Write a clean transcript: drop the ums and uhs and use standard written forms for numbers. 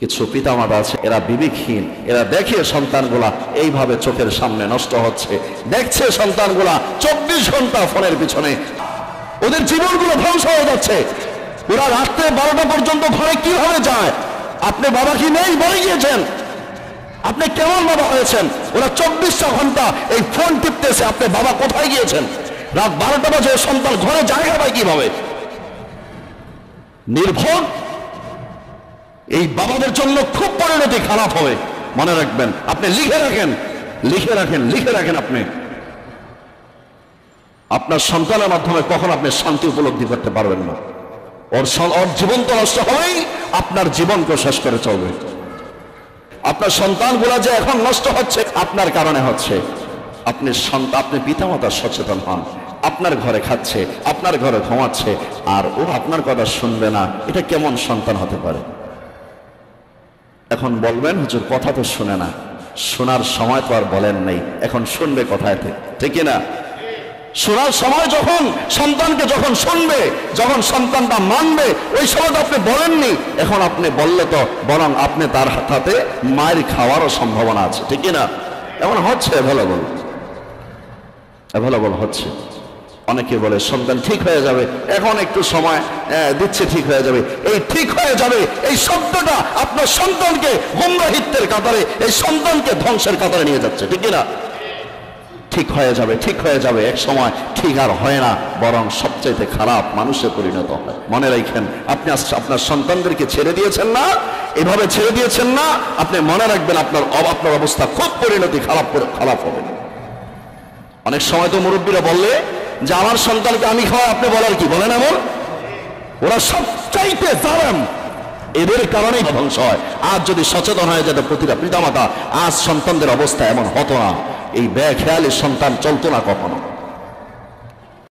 কিছু পিতামাতা আছে, এরা বিবেকহীন, এরা দেখে সন্তানগুলা এইভাবে চোখের সামনে নষ্ট হচ্ছে, দেখছে সন্তানগুলা 24 ঘন্টা ফোনের পিছনে, ওদের জীবনগুলো ধ্বংস হয়ে যাচ্ছে। ওরা রাত্রে 12টা পর্যন্ত ঘরে কিভাবে যায়? আপনি বাবা কি নেই বলে গিয়েছেন? আপনি কেমন বাবা হয়েছেন? ওরা 24টা ঘন্টা এই ফোন টিপতেছে, আপনি বাবা কোথায় গিয়েছেন? রাত 12টা বাজে সন্তান ঘরে জায়গা পায় কিভাবে? নির্ভর এই বাবাদের জন্য খুব পরিণতি খারাপ হবে, মনে রাখবেন। আপনি লিখে রাখেন, লিখে রাখেন, লিখে রাখেন। আপনি আপনার সন্তানের মাধ্যমে কখন আপনি শান্তি উপলব্ধি করতে পারবেন না। ওর জীবন তো নষ্ট হবেই, আপনার জীবনকে শেষ করে চলবে। আপনার সন্তানগুলা যে এখন নষ্ট হচ্ছে আপনার কারণে হচ্ছে। আপনি পিতামাতা সচেতন হন। আপনার ঘরে খাচ্ছে, আপনার ঘরে ঘুমাচ্ছে, আর ও আপনার কথা শুনবে না, এটা কেমন সন্তান হতে পারে? এখন বলবেন হুজুর কথা তো শুনে না, শোনার সময় তো আর বলেন নাই, এখন শুনবে কোথায় থেকে, ঠিক না? শোনার সময় যখন সন্তানকে যখন শুনবে, যখন সন্তানটা মানবে, ওই সময় তো আপনি বলেননি। এখন আপনি বললে তো বরং আপনি তার হাতে মায়ের খাওয়ারও সম্ভাবনা আছে, ঠিক না? এমন হচ্ছে, অ্যাভেলেবল হচ্ছে। অনেকে বলে সন্তান ঠিক হয়ে যাবে, এখন একটু সময় দিচ্ছে, ঠিক হয়ে যাবে। এই ঠিক হয়ে যাবে এই শব্দটা আপনার সন্তানকে গুমরাহিত্যের কাতারে, এই সন্তানকে ধ্বংসের কাতারে নিয়ে যাচ্ছে, ঠিক না? ঠিক হয়ে যাবে, ঠিক হয়ে যাবে, এক সময় ঠিক আর হয় না, বরং সবচাইতে খারাপ মানুষে পরিণত হয়। মনে রাখেন, আপনি আপনার সন্তানদেরকে ছেড়ে দিয়েছেন না, এভাবে ছেড়ে দিয়েছেন না, আপনি মনে রাখবেন আপনার অবস্থা খুব পরিণতি খারাপ হবে। অনেক সময় তো মুরব্বীরা বললে যে আমার সন্তানকে আমি খাওয়াই, আপনি বলার কি বলেন এমন? ওরা সবচাইতে জালেম, এদের কারণেই ধ্বংস হয়। আজ যদি সচেতন হয়ে যেত প্রতিটা পিতামাতা, আজ সন্তানদের অবস্থা এমন হতো না, এই বেখেয়ালি সন্তান চলতো না কখনো।